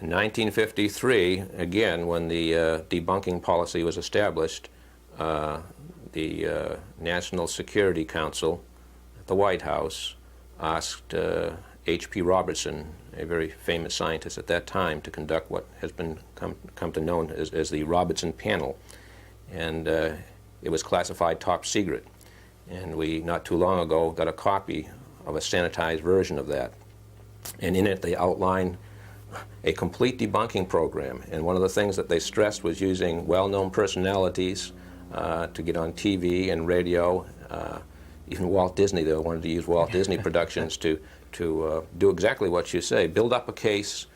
In 1953, again, when the debunking policy was established, the National Security Council at the White House asked H.P. Robertson, a very famous scientist at that time, to conduct what has been come to known as the Robertson Panel. And it was classified top secret. And we, not too long ago, got a copy of a sanitized version of that. And in it, they outline a complete debunking program. And one of the things that they stressed was using well-known personalities to get on TV and radio. Even Walt Disney, they wanted to use Walt Disney Productions to do exactly what you say, build up a case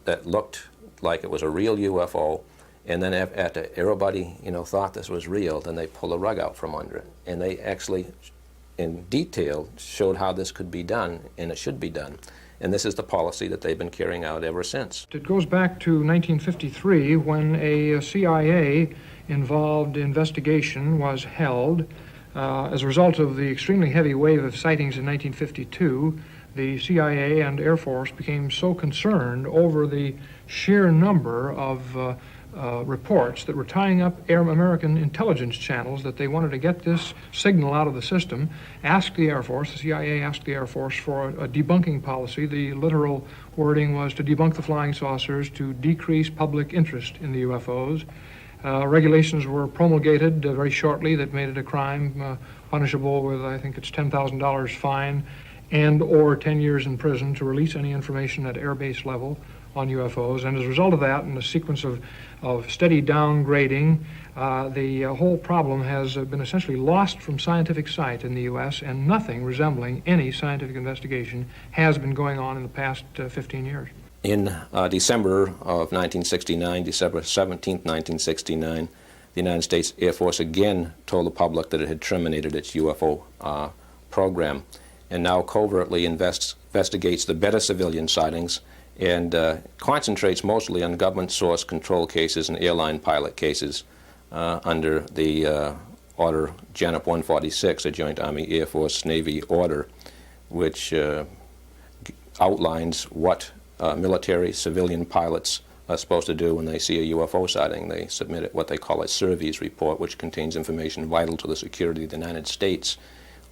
that looked like it was a real UFO, and then after everybody, thought this was real, then they pull the rug out from under it. And they actually, in detail, showed how this could be done, and it should be done. And this is the policy that they've been carrying out ever since. It goes back to 1953 when a CIA-involved investigation was held. As a result of the extremely heavy wave of sightings in 1952, the CIA and Air Force became so concerned over the sheer number of reports that were tying up American intelligence channels that they wanted to get this signal out of the system, asked the Air Force, the CIA asked the Air Force for a debunking policy. The literal wording was to debunk the flying saucers, to decrease public interest in the UFOs. Regulations were promulgated very shortly that made it a crime punishable with, I think it's $10,000 fine and or 10 years in prison to release any information at airbase level on UFOs. And as a result of that, in a sequence of steady downgrading, the whole problem has been essentially lost from scientific sight in the U.S., and nothing resembling any scientific investigation has been going on in the past 15 years. In December of 1969, December 17th, 1969, the United States Air Force again told the public that it had terminated its UFO program, and now covertly investigates the better civilian sightings and concentrates mostly on government source control cases and airline pilot cases under the order JANP 146, a Joint Army Air Force Navy order, which outlines what military civilian pilots are supposed to do when they see a UFO sighting. They submit what they call a service report, which contains information vital to the security of the United States.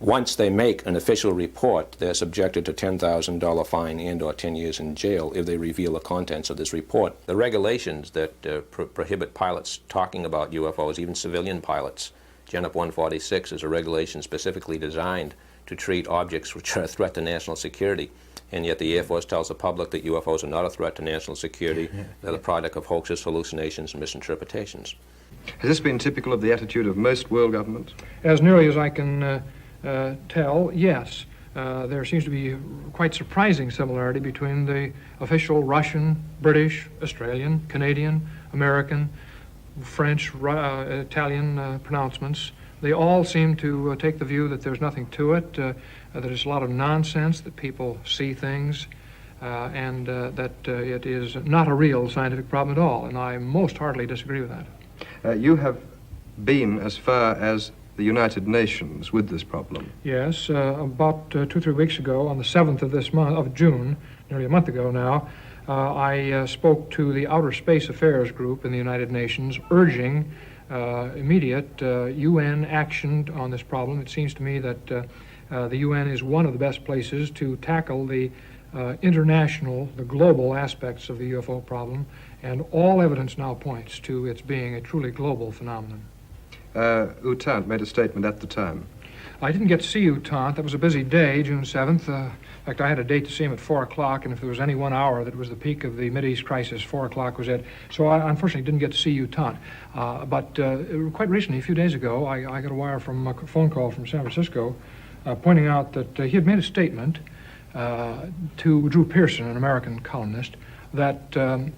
Once they make an official report, they're subjected to $10,000 fine and or 10 years in jail if they reveal the contents of this report. The regulations that prohibit pilots talking about UFOs, even civilian pilots, JANP 146 is a regulation specifically designed to treat objects which are a threat to national security. And yet the Air Force tells the public that UFOs are not a threat to national security. They're the product of hoaxes, hallucinations, and misinterpretations. Has this been typical of the attitude of most world governments? As nearly as I can tell, yes. There seems to be quite surprising similarity between the official Russian, British, Australian, Canadian, American, French, Italian pronouncements. They all seem to take the view that there's nothing to it, that it's a lot of nonsense, that people see things, and that it is not a real scientific problem at all, and I most heartily disagree with that. You have been as far as the United Nations with this problem. Yes, about 2 or 3 weeks ago, on the 7th of this month, of June, nearly a month ago now, I spoke to the Outer Space Affairs Group in the United Nations, urging immediate UN action on this problem. It seems to me that the UN is one of the best places to tackle the international, the global aspects of the UFO problem, and all evidence now points to its being a truly global phenomenon. U Thant made a statement at the time. I didn't get to see U Thant. That was a busy day, June 7th. In fact, I had a date to see him at 4 o'clock, and if there was any 1 hour that was the peak of the Mideast crisis, 4 o'clock was it. So I unfortunately didn't get to see U Thant. But quite recently, a few days ago, I got a wire from a phone call from San Francisco pointing out that he had made a statement to Drew Pearson, an American columnist, that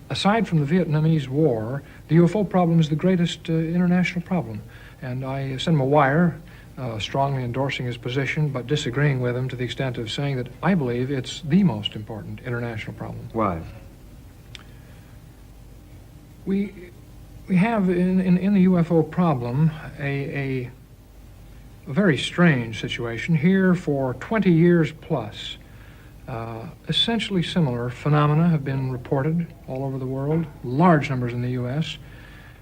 aside from the Vietnamese War, the UFO problem is the greatest international problem. And I sent him a wire strongly endorsing his position, but disagreeing with him to the extent of saying that I believe it's the most important international problem. Why? We have in the UFO problem a very strange situation. Here for 20 years plus, Essentially similar phenomena have been reported all over the world, large numbers in the U.S.,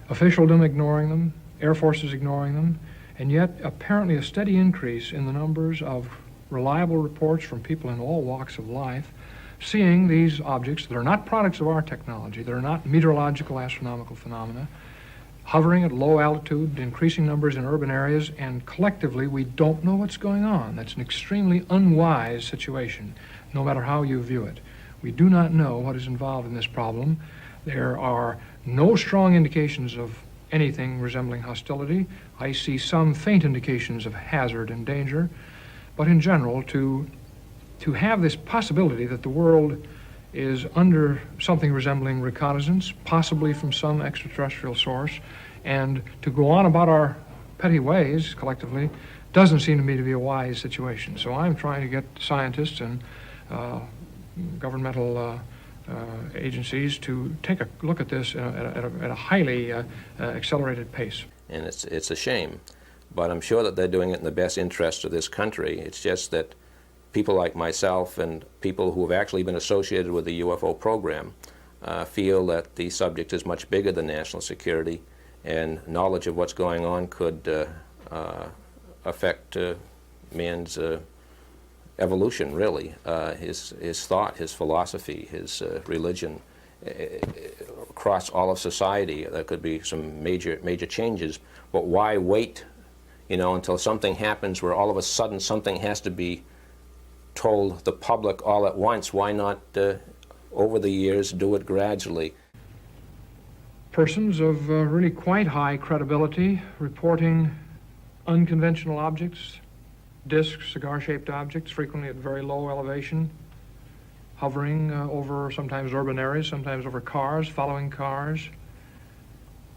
officialdom ignoring them, air forces ignoring them, and yet apparently a steady increase in the numbers of reliable reports from people in all walks of life seeing these objects that are not products of our technology, that are not meteorological astronomical phenomena, hovering at low altitude, increasing numbers in urban areas, and collectively we don't know what's going on. That's an extremely unwise situation, no matter how you view it. We do not know what is involved in this problem. There are no strong indications of anything resembling hostility. I see some faint indications of hazard and danger, but in general, to have this possibility that the world is under something resembling reconnaissance, possibly from some extraterrestrial source, and to go on about our petty ways collectively doesn't seem to me to be a wise situation. So I'm trying to get scientists and governmental agencies to take a look at this at a highly accelerated pace. And it's a shame, but I'm sure that they're doing it in the best interest of this country. It's just that people like myself and people who have actually been associated with the UFO program feel that the subject is much bigger than national security, and knowledge of what's going on could affect man's evolution, really, his thought, his philosophy, his religion. Across all of society, there could be some major changes. But why wait, until something happens where all of a sudden something has to be told the public all at once? Why not, over the years, do it gradually? Persons of really quite high credibility reporting unconventional objects, discs, cigar-shaped objects, frequently at very low elevation, hovering over sometimes urban areas, sometimes over cars, following cars.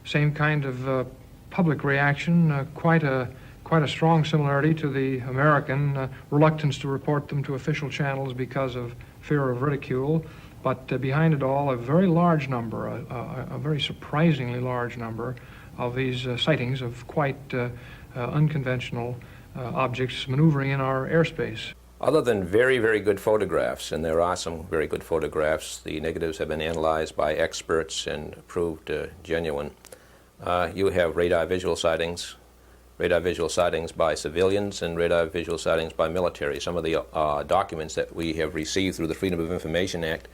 Same kind of public reaction, quite a strong similarity to the American reluctance to report them to official channels because of fear of ridicule. But behind it all, a very large number, a very surprisingly large number of these sightings of quite unconventional objects maneuvering in our airspace. Other than very, very good photographs, and there are some very good photographs, the negatives have been analyzed by experts and proved genuine. You have radar visual sightings by civilians and radar visual sightings by military. Some of the documents that we have received through the Freedom of Information Act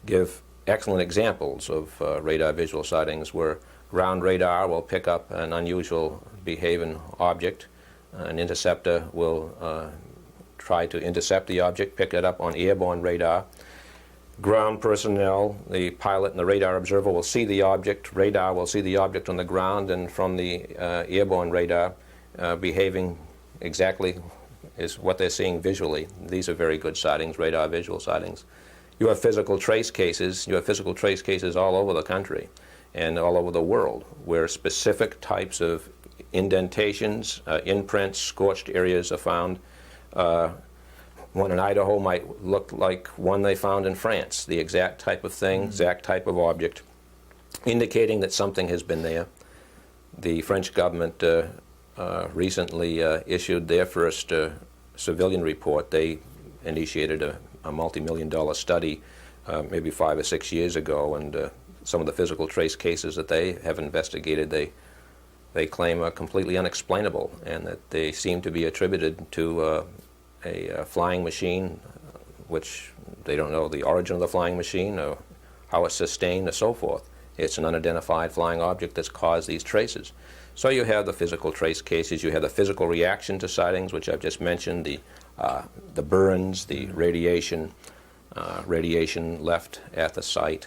give excellent examples of radar visual sightings where ground radar will pick up an unusual behaving object. An interceptor will try to intercept the object, pick it up on airborne radar. Ground personnel, the pilot and the radar observer, will see the object. Radar will see the object on the ground, and from the airborne radar, behaving exactly is what they're seeing visually. These are very good sightings, radar visual sightings. You have physical trace cases. You have physical trace cases all over the country and all over the world where specific types of indentations, imprints, scorched areas are found. One in Idaho might look like one they found in France, the exact type of thing, exact type of object, indicating that something has been there. The French government recently issued their first civilian report. They initiated a multi-million-dollar study maybe 5 or 6 years ago, and some of the physical trace cases that they have investigated, they claim are completely unexplainable, and that they seem to be attributed to a flying machine, which they don't know the origin of the flying machine or how it's sustained or so forth. It's an unidentified flying object that's caused these traces. So you have the physical trace cases, you have the physical reaction to sightings, which I've just mentioned, the burns, the radiation left at the site.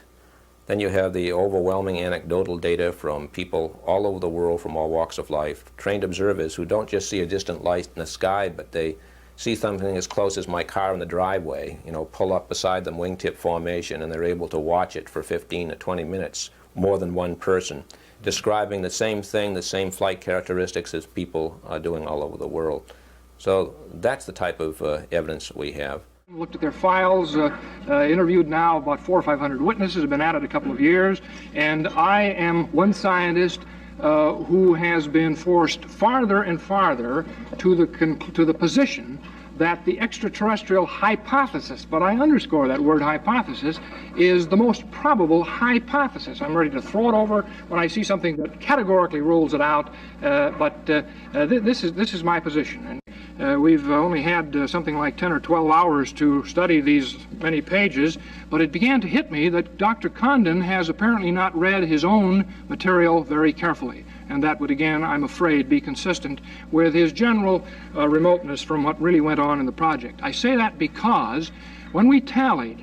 Then you have the overwhelming anecdotal data from people all over the world from all walks of life, trained observers who don't just see a distant light in the sky, but they see something as close as my car in the driveway, pull up beside them, wingtip formation, and they're able to watch it for 15 to 20 minutes, more than one person, describing the same thing, the same flight characteristics as people are doing all over the world. So that's the type of evidence we have. Looked at their files, interviewed now about 400 or 500 witnesses, have been at it a couple of years, and I am one scientist who has been forced farther and farther to the position that the extraterrestrial hypothesis, but I underscore that word hypothesis, is the most probable hypothesis. I'm ready to throw it over when I see something that categorically rules it out, but this is my position. And we've only had something like 10 or 12 hours to study these many pages, but it began to hit me that Dr. Condon has apparently not read his own material very carefully. And that would, again, I'm afraid, be consistent with his general remoteness from what really went on in the project. I say that because when we tallied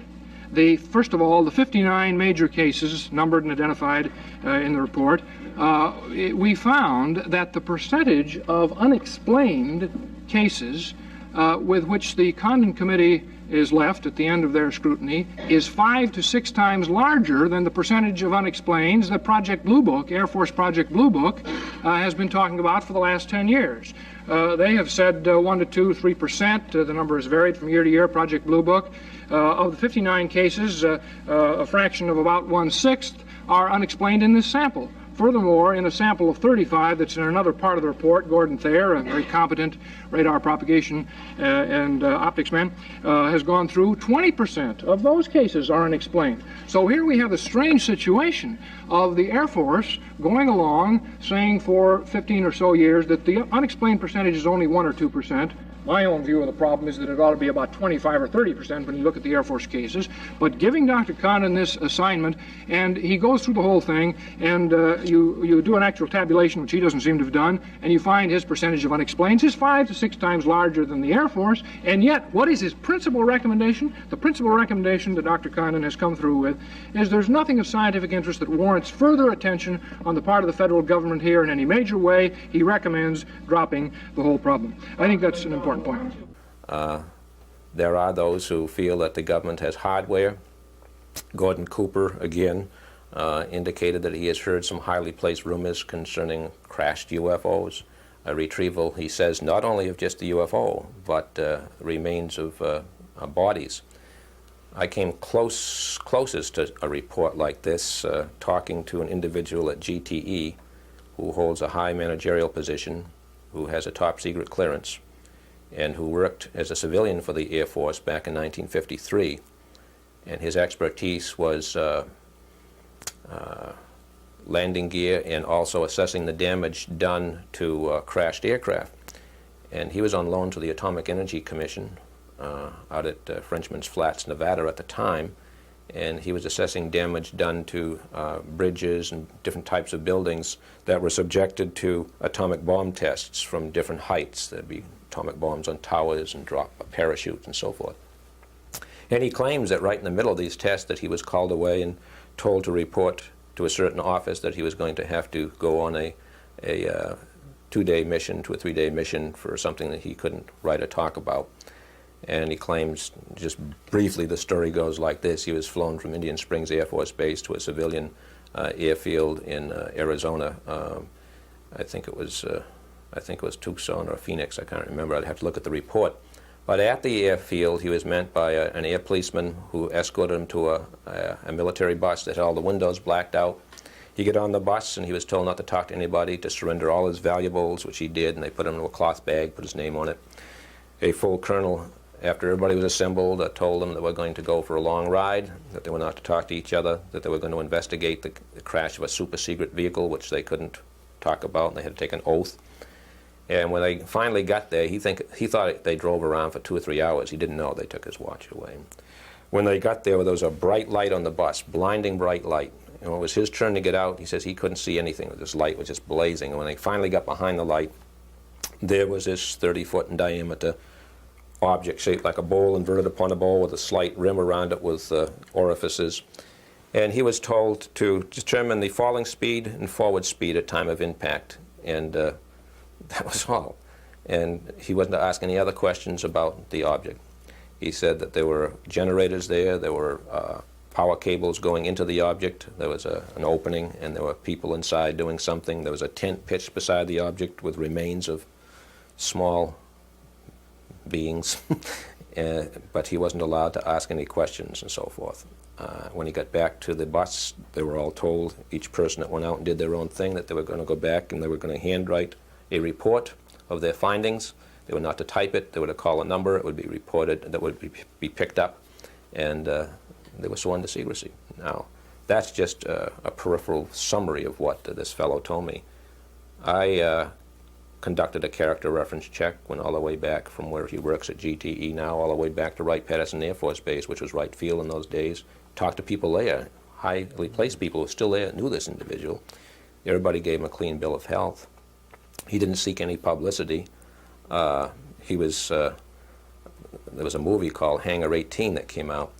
first of all, the 59 major cases numbered and identified in the report, we found that the percentage of unexplained cases with which the Condon Committee is left at the end of their scrutiny is 5 to 6 times larger than the percentage of unexplains that Project Blue Book, Air Force Project Blue Book, has been talking about for the last 10 years. They have said 1 to 2, 3%. The number has varied from year to year, Project Blue Book. Of the 59 cases, a fraction of about 1/6 are unexplained in this sample. Furthermore, in a sample of 35 that's in another part of the report, Gordon Thayer, a very competent radar propagation and optics man, has gone through. 20% of those cases are unexplained. So here we have a strange situation of the Air Force going along saying for 15 or so years that the unexplained percentage is only 1 or 2%. My own view of the problem is that it ought to be about 25 or 30% when you look at the Air Force cases. But giving Dr. Condon this assignment, and he goes through the whole thing, and you do an actual tabulation, which he doesn't seem to have done, and you find his percentage of unexplains is 5 to 6 times larger than the Air Force. And yet, what is his principal recommendation? The principal recommendation that Dr. Condon has come through with is there's nothing of scientific interest that warrants further attention on the part of the federal government here in any major way. He recommends dropping the whole problem. I think that's an important point. There are those who feel that the government has hardware. Gordon Cooper, again, indicated that he has heard some highly placed rumors concerning crashed UFOs, a retrieval, he says, not only of just the UFO, but remains of bodies. I came closest to a report like this, talking to an individual at GTE who holds a high managerial position, who has a top secret clearance, and who worked as a civilian for the Air Force back in 1953. And his expertise was landing gear and also assessing the damage done to crashed aircraft. And he was on loan to the Atomic Energy Commission out at Frenchman's Flats, Nevada at the time, and he was assessing damage done to bridges and different types of buildings that were subjected to atomic bomb tests from different heights. There'd be atomic bombs on towers and drop a parachute and so forth. And he claims that right in the middle of these tests that he was called away and told to report to a certain office that he was going to have to go on a 2-day mission to a 3-day mission for something that he couldn't write or talk about. And he claims, just briefly, the story goes like this. He was flown from Indian Springs Air Force Base to a civilian airfield in Arizona. I think it was Tucson or Phoenix, I can't remember. I'd have to look at the report. But at the airfield, he was met by an air policeman who escorted him to a military bus that had all the windows blacked out. He got on the bus and he was told not to talk to anybody, to surrender all his valuables, which he did, and they put him in a cloth bag, put his name on it. A full colonel, after everybody was assembled, told them that we're going to go for a long ride, that they were not to talk to each other, that they were going to investigate the crash of a super-secret vehicle, which they couldn't talk about, and they had to take an oath. And when they finally got there, he thought they drove around for 2 or 3 hours. He didn't know they took his watch away. When they got there was a bright light on the bus, blinding bright light. And when it was his turn to get out, he says he couldn't see anything. This light was just blazing. And when they finally got behind the light, there was this 30-foot in diameter object shaped like a bowl, inverted upon a bowl with a slight rim around it with orifices. And he was told to determine the falling speed and forward speed at time of impact. And that was all. And he wasn't to ask any other questions about the object. He said that there were generators there, there were power cables going into the object, there was an opening, and there were people inside doing something. There was a tent pitched beside the object with remains of small beings, but he wasn't allowed to ask any questions and so forth. When he got back to the bus, they were all told, each person that went out and did their own thing, that they were going to go back and they were going to handwrite a report of their findings They were not to type it. They were to call a number. It would be reported. That would be picked up, and they were sworn to secrecy. Now, that's just a peripheral summary of what this fellow told me. I conducted a character reference check, went all the way back from where he works at GTE now, all the way back to Wright-Patterson Air Force Base, which was Wright Field in those days. Talked to people there, highly placed people who were still there, knew this individual. Everybody gave him a clean bill of health. He didn't seek any publicity. There was a movie called Hangar 18 that came out,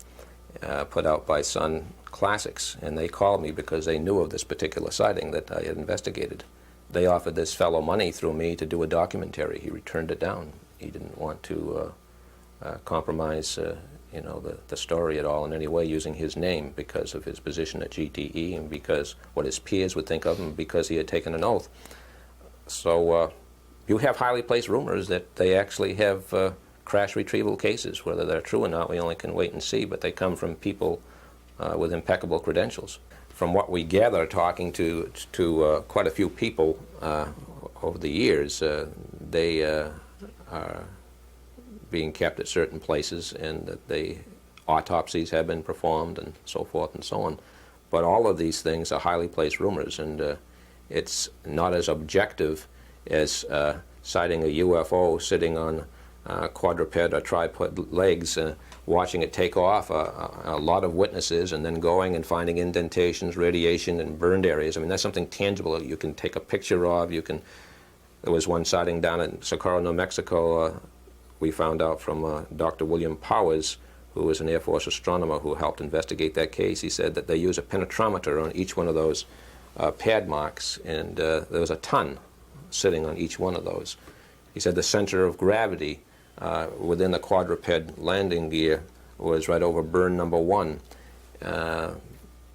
put out by Sun Classics, and they called me because they knew of this particular sighting that I had investigated. They offered this fellow money through me to do a documentary. He returned it down. He didn't want to compromise the story at all in any way using his name because of his position at GTE and because what his peers would think of him because he had taken an oath. So you have highly placed rumors that they actually have crash retrieval cases. Whether they're true or not, we only can wait and see, but they come from people with impeccable credentials. From what we gather, talking to quite a few people over the years, they are being kept at certain places, and that autopsies have been performed, and so forth and so on. But all of these things are highly placed rumors, and it's not as objective as sighting a UFO sitting on quadruped or tripod legs, watching it take off, a lot of witnesses, and then going and finding indentations, radiation, and burned areas. I mean, that's something tangible you can take a picture of. There was one sighting down in Socorro, New Mexico. We found out from Dr. William Powers, who was an Air Force astronomer who helped investigate that case. He said that they use a penetrometer on each one of those pad marks, and there was a ton sitting on each one of those. He said the center of gravity within the quadruped landing gear was right over burn number 1.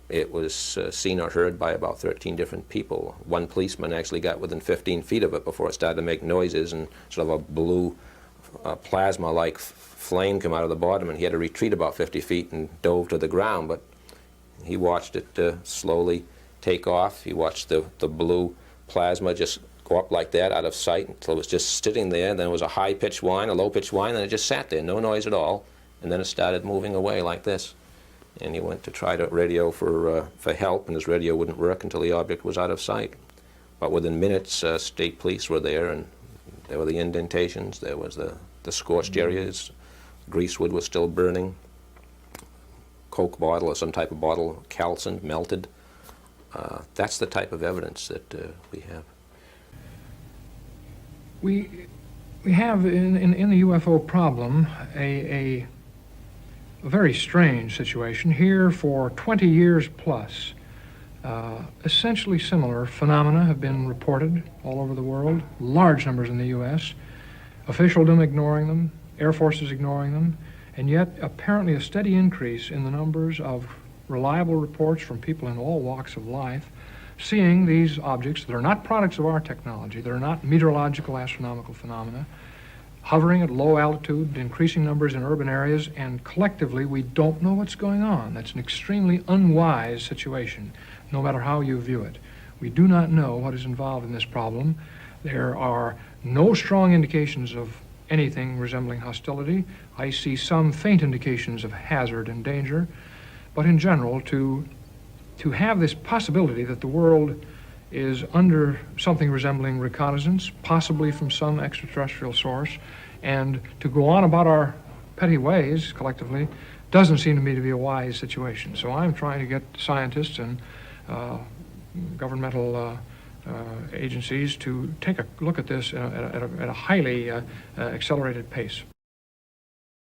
It was seen or heard by about 13 different people. One policeman actually got within 15 feet of it before it started to make noises, and sort of a blue plasma-like flame came out of the bottom, and he had to retreat about 50 feet and dove to the ground. But he watched it slowly take off. He watched the blue plasma just go up like that out of sight until it was just sitting there. Then it was a high-pitched whine, a low-pitched whine, and it just sat there, no noise at all. And then it started moving away like this. And he went to try to radio for help, and his radio wouldn't work until the object was out of sight. But within minutes, state police were there, and there were the indentations, there was the scorched areas, greasewood was still burning, Coke bottle or some type of bottle calcined, melted. That's the type of evidence that we have. We have in the UFO problem a very strange situation. Here for 20 years plus, essentially similar phenomena have been reported all over the world, large numbers in the U.S., officialdom ignoring them, Air Forces ignoring them, and yet apparently a steady increase in the numbers of reliable reports from people in all walks of life seeing these objects that are not products of our technology, that are not meteorological astronomical phenomena, hovering at low altitude, increasing numbers in urban areas, and collectively we don't know what's going on. That's an extremely unwise situation, no matter how you view it. We do not know what is involved in this problem. There are no strong indications of anything resembling hostility. I see some faint indications of hazard and danger, but in general, to have this possibility that the world is under something resembling reconnaissance, possibly from some extraterrestrial source, and to go on about our petty ways collectively doesn't seem to me to be a wise situation. So I'm trying to get scientists and governmental agencies to take a look at this at a highly accelerated pace.